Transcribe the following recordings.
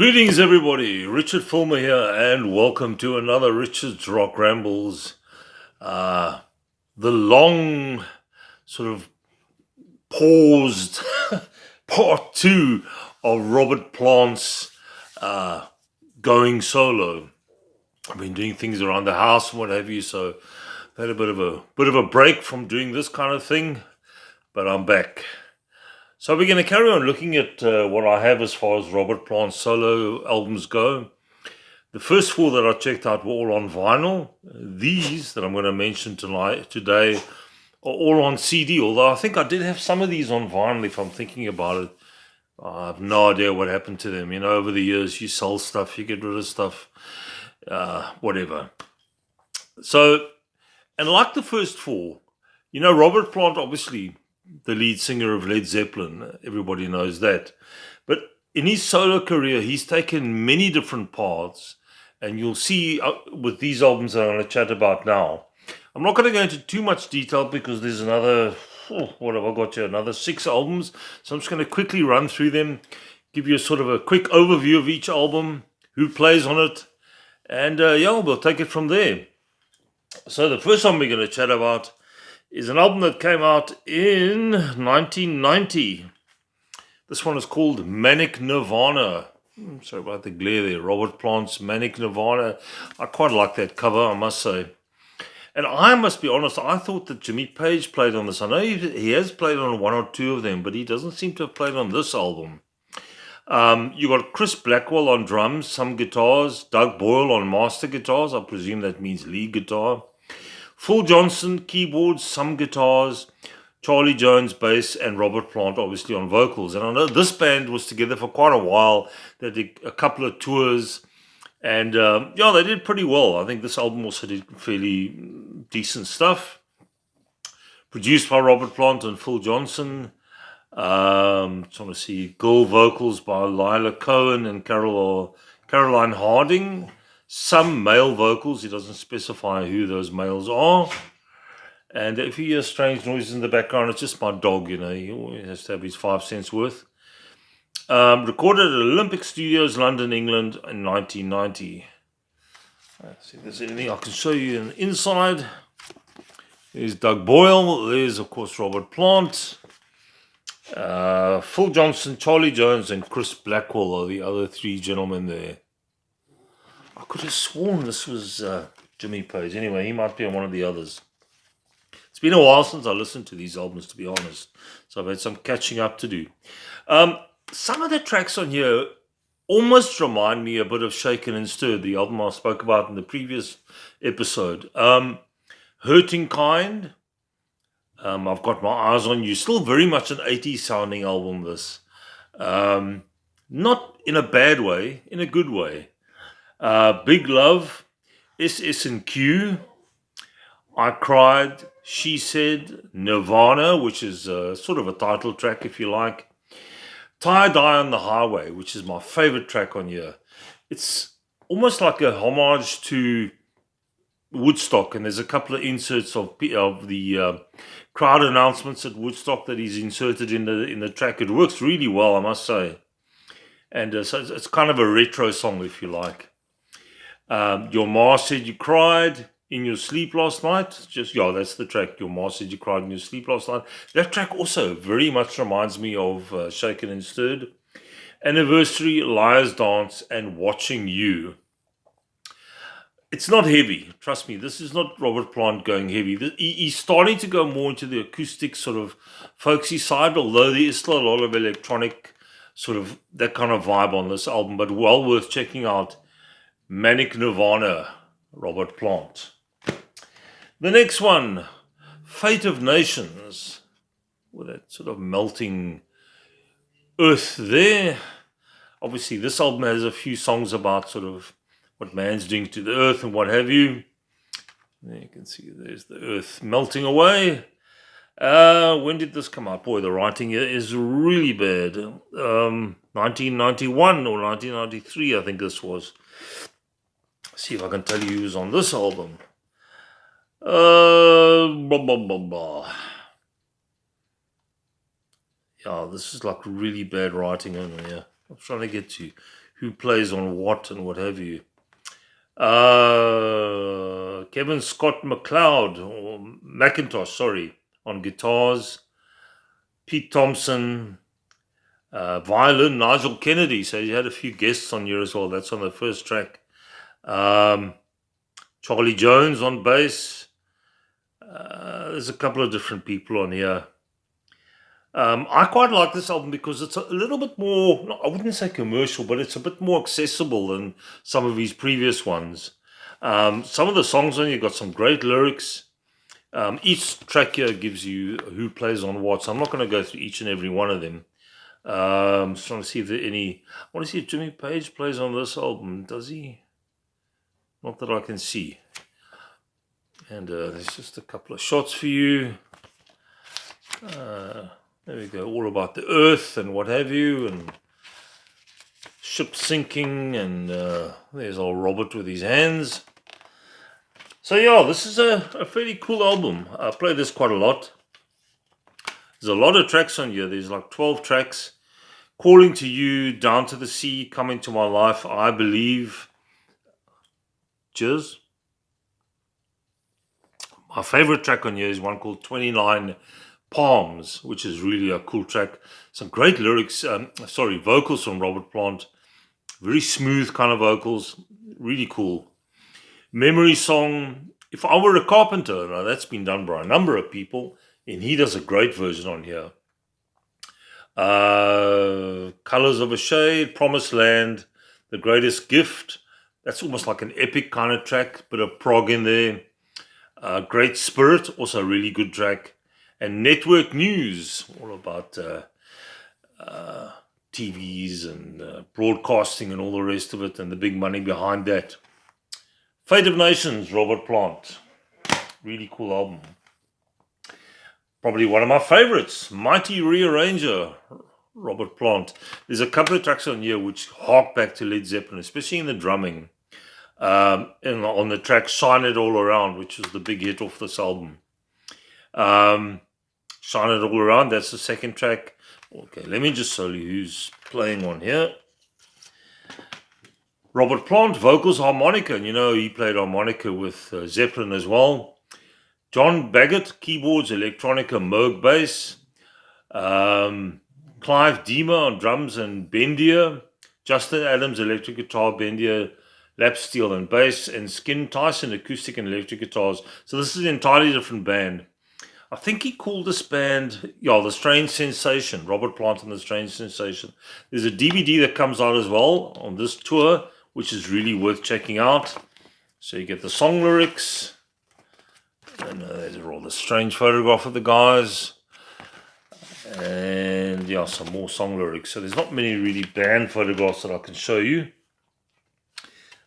Greetings, everybody. Richard Fulmer here, and welcome to another Richard's Rock Rambles. Uh, the long, sort of paused part two of Robert Plant's going solo. I've been doing things around the house and what have you, so I've had a bit of a break from doing this kind of thing, but I'm back. So we're going to carry on looking at what I have as far as Robert Plant's solo albums go. The first four that I checked out were all on vinyl. These that I'm going to mention today are all on CD, although I think I did have some of these on vinyl if I'm thinking about it. I have no idea what happened to them. Over the years, you sell stuff, you get rid of stuff, whatever. So, and like the first four, Robert Plant, obviously the lead singer of Led Zeppelin, everybody knows that. But in his solo career, he's taken many different paths, and you'll see with these albums that I'm going to chat about now. I'm not going to go into too much detail because there's what have I got here? Another 6 albums. So I'm just going to quickly run through them, give you a sort of a quick overview of each album, who plays on it, and we'll take it from there. So the first one we're going to chat about is an album that came out in 1990. This one is called Manic Nirvana. Sorry about the glare there. Robert Plant's Manic Nirvana. I quite like that cover, I must say. And I must be honest, I thought that Jimmy Page played on this. I know he has played on one or two of them, but he doesn't seem to have played on this album. You got Chris Blackwell on drums, some guitars, Doug Boyle on master guitars. I presume that means lead guitar. Phil Johnson, keyboards, some guitars, Charlie Jones, bass, and Robert Plant, obviously, on vocals. And I know this band was together for quite a while. They did a couple of tours, and they did pretty well. I think this album also did fairly decent stuff. Produced by Robert Plant and Phil Johnson. Trying to see girl vocals by Lila Cohen and Caroline Harding. Some male vocals. He doesn't specify who those males are. And if you hear strange noises in the background, it's just my dog, He always has to have his 5 cents worth. Recorded at Olympic Studios, London, England in 1990. Let's see if there's anything I can show you in the inside. There's Doug Boyle. There's, of course, Robert Plant. Phil Johnson, Charlie Jones, and Chris Blackwell are the other 3 gentlemen there. I could have sworn this was Jimmy Page. Anyway, he might be on one of the others. It's been a while since I listened to these albums, to be honest. So I've had some catching up to do. Some of the tracks on here almost remind me a bit of Shaken and Stirred, the album I spoke about in the previous episode. Hurting Kind. I've Got My Eyes on You. Still very much an 80s sounding album, this. Not in a bad way, in a good way. Big Love, SS&Q, I Cried, She Said, Nirvana, which is sort of a title track if you like. Tie Dye on the Highway, which is my favorite track on here. It's almost like a homage to Woodstock, and there's a couple of inserts of the crowd announcements at Woodstock that he's inserted in the track. It works really well, I must say. And so it's kind of a retro song, if you like. Your Ma Said You Cried in Your Sleep Last Night. That's the track. Your Ma Said You Cried in Your Sleep Last Night. That track also very much reminds me of Shaken and Stirred. Anniversary, Liar's Dance, and Watching You. It's not heavy. Trust me, this is not Robert Plant going heavy. He's starting to go more into the acoustic sort of folksy side, although there is still a lot of electronic sort of that kind of vibe on this album, but well worth checking out. Manic Nirvana, Robert Plant. The next one, Fate of Nations, with that sort of melting earth there. Obviously, this album has a few songs about sort of what man's doing to the earth and what have you. There you can see there's the earth melting away. When did this come out? Boy, the writing here is really bad. 1991 or 1993, I think this was. See if I can tell you who's on this album. Yeah, this is like really bad writing on here. I'm trying to get to who plays on what and what have you. Kevin Scott McLeod, or McIntosh, sorry, on guitars. Pete Thompson, violin, Nigel Kennedy. So you had a few guests on here as well. That's on the first track. Charlie Jones on bass. There's a couple of different people on here. I quite like this album because it's a little bit more, I wouldn't say commercial, but it's a bit more accessible than some of his previous ones. Some of the songs on here got some great lyrics. Each track here gives you who plays on what, so I'm not going to go through each and every one of them. Just trying to see if there are any. I want to see if Jimmy Page plays on this album. Does he? Not that I can see. And there's just a couple of shots for you. There we go. All about the earth and what have you, and ship sinking, and there's old Robert with his hands. So yeah, this is a fairly cool album. I play this quite a lot. There's a lot of tracks on here. There's like 12 tracks. Calling to You, Down to the Sea, Come Into My Life, I Believe. Cheers. My favorite track on here is one called 29 Palms, which is really a cool track. Some great lyrics, vocals from Robert Plant. Very smooth kind of vocals. Really cool. Memory Song, If I Were a Carpenter. Now that's been done by a number of people, and he does a great version on here. Colors of a Shade, Promised Land, The Greatest Gift. That's almost like an epic kind of track, bit of prog in there. Great Spirit, also a really good track. And Network News, all about TVs and broadcasting and all the rest of it, and the big money behind that. Fate of Nations, Robert Plant. Really cool album. Probably one of my favorites, Mighty Rearranger, Robert Plant. There's a couple of tracks on here which hark back to Led Zeppelin, especially in the drumming. And on the track Shine It All Around, which was the big hit off this album. Shine It All Around, that's the second track. Okay, let me just show you who's playing on here. Robert Plant, vocals, harmonica. And you know, he played harmonica with Zeppelin as well. John Baggett, keyboards, electronica, Moog bass. Clive Deemer on drums and bendia. Justin Adams, electric guitar, bendia, lap steel and bass. And Skin Tyson, acoustic and electric guitars. So this is an entirely different band. I think he called this band, The Strange Sensation. Robert Plant and The Strange Sensation. There's a DVD that comes out as well on this tour, which is really worth checking out. So you get the song lyrics. And there's all the strange photograph of the guys. And yeah, some more song lyrics. So there's not many really band photographs that I can show you.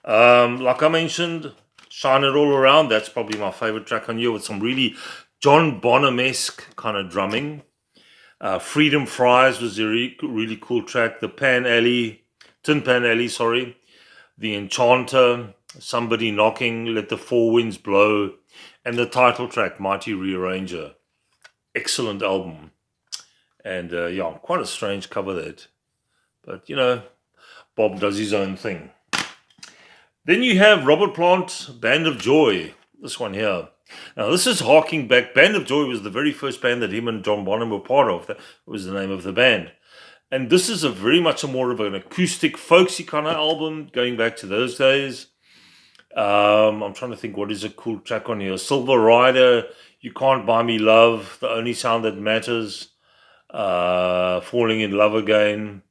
Like I mentioned, Shine It All Around. That's probably my favorite track on here, with some really John Bonham-esque kind of drumming. Freedom Fries was a really cool track. Tin Pan Alley, The Enchanter, Somebody Knocking, Let the Four Winds Blow, and the title track, Mighty Rearranger. Excellent album. And quite a strange cover that. But, you know, Bob does his own thing. Then you have Robert Plant, Band of Joy. This one here. Now, this is harking back. Band of Joy was the very first band that him and John Bonham were part of. That was the name of the band. And this is very much more of an acoustic, folksy kind of album, going back to those days. I'm trying to think what is a cool track on here. Silver Rider, You Can't Buy Me Love, The Only Sound That Matters, Falling in Love Again.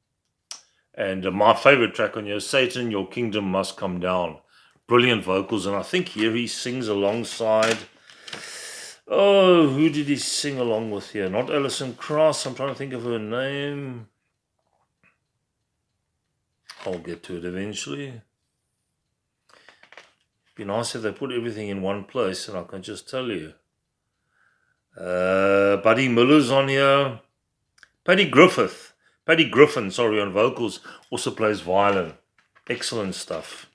And my favorite track on here, Satan, Your Kingdom Must Come Down. Brilliant vocals, and I think here he sings alongside... Oh, who did he sing along with here? Not Alison Krauss, I'm trying to think of her name. I'll get to it eventually. Be nice if they put everything in one place, and I can just tell you. Buddy Miller's on here. Paddy Griffin, on vocals, also plays violin. Excellent stuff.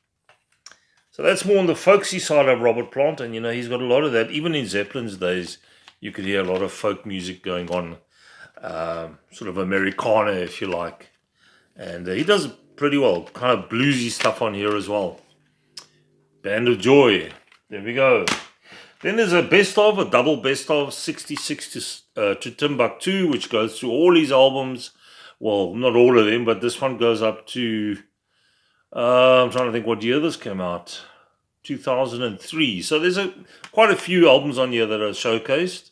So that's more on the folksy side of Robert Plant, and you know, he's got a lot of that. Even in Zeppelin's days, you could hear a lot of folk music going on, sort of Americana, if you like. And he does pretty well. Kind of bluesy stuff on here as well. Band of Joy. There we go. Then there's a best of, a double best of 66 to Timbuktu, which goes through all his albums. Well, not all of them, but this one goes up to, I'm trying to think what year this came out. 2003. So there's quite a few albums on here that are showcased.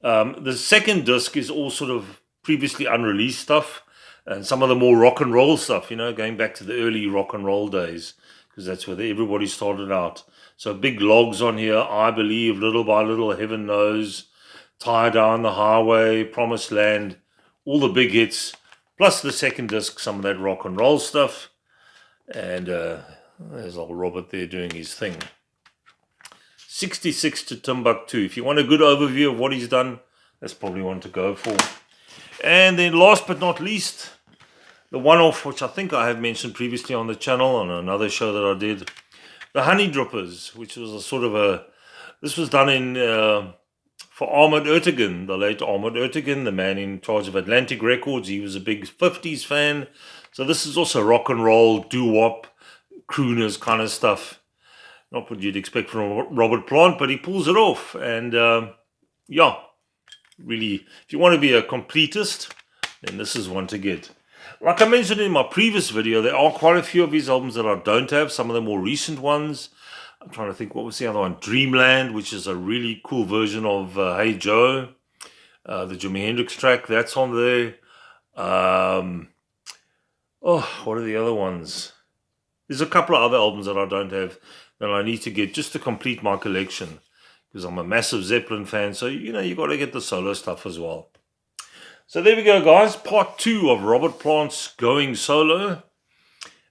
The second disc is all sort of previously unreleased stuff, and some of the more rock and roll stuff, you know, going back to the early rock and roll days, because that's where everybody started out. So big logs on here, I Believe, Little by Little, Heaven Knows, Tie Down the Highway, Promised Land, all the big hits, plus the second disc, some of that rock and roll stuff. And there's old Robert there doing his thing. 66 to Timbuktu. If you want a good overview of what he's done, that's probably one to go for. And then last but not least, the one-off, which I think I have mentioned previously on the channel on another show that I did, the Honey Drippers, which was a sort of this was done for Ahmet Ertegun, the late Ahmet Ertegun, the man in charge of Atlantic Records. He was a big 50s fan. So this is also rock and roll, doo-wop, crooners kind of stuff. Not what you'd expect from Robert Plant, but he pulls it off. And yeah, really, if you want to be a completist, then this is one to get. Like I mentioned in my previous video, there are quite a few of his albums that I don't have, some of the more recent ones. I'm trying to think, what was the other one? Dreamland, which is a really cool version of Hey Joe, the Jimi Hendrix track, that's on there. What are the other ones? There's a couple of other albums that I don't have that I need to get just to complete my collection, because I'm a massive Zeppelin fan, so you know, you got to get the solo stuff as well. So there we go, guys. Part 2 of Robert Plant's going solo.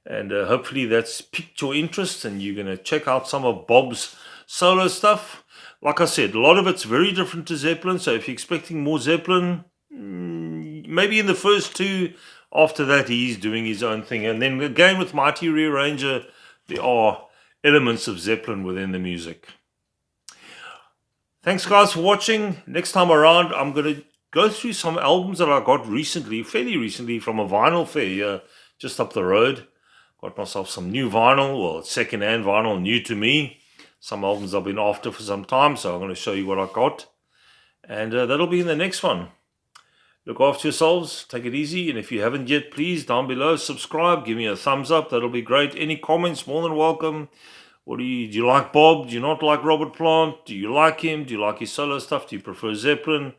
And hopefully that's piqued your interest and you're going to check out some of Bob's solo stuff. Like I said, a lot of it's very different to Zeppelin. So if you're expecting more Zeppelin, maybe in the first 2, after that he's doing his own thing. And then again with Mighty Rearranger, there are elements of Zeppelin within the music. Thanks, guys, for watching. Next time around, I'm going to go through some albums that I got recently, fairly recently, from a vinyl fair here just up the road. Got myself some new vinyl, well, it's second-hand vinyl, new to me. Some albums I've been after for some time, so I'm going to show you what I got. And that'll be in the next one. Look after yourselves, take it easy, and if you haven't yet, please, down below, subscribe, give me a thumbs up, that'll be great. Any comments, more than welcome. What do you like Bob? Do you not like Robert Plant? Do you like him? Do you like his solo stuff? Do you prefer Zeppelin?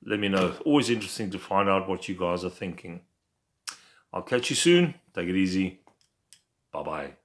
Let me know. Always interesting to find out what you guys are thinking. I'll catch you soon. Take it easy. Bye-bye.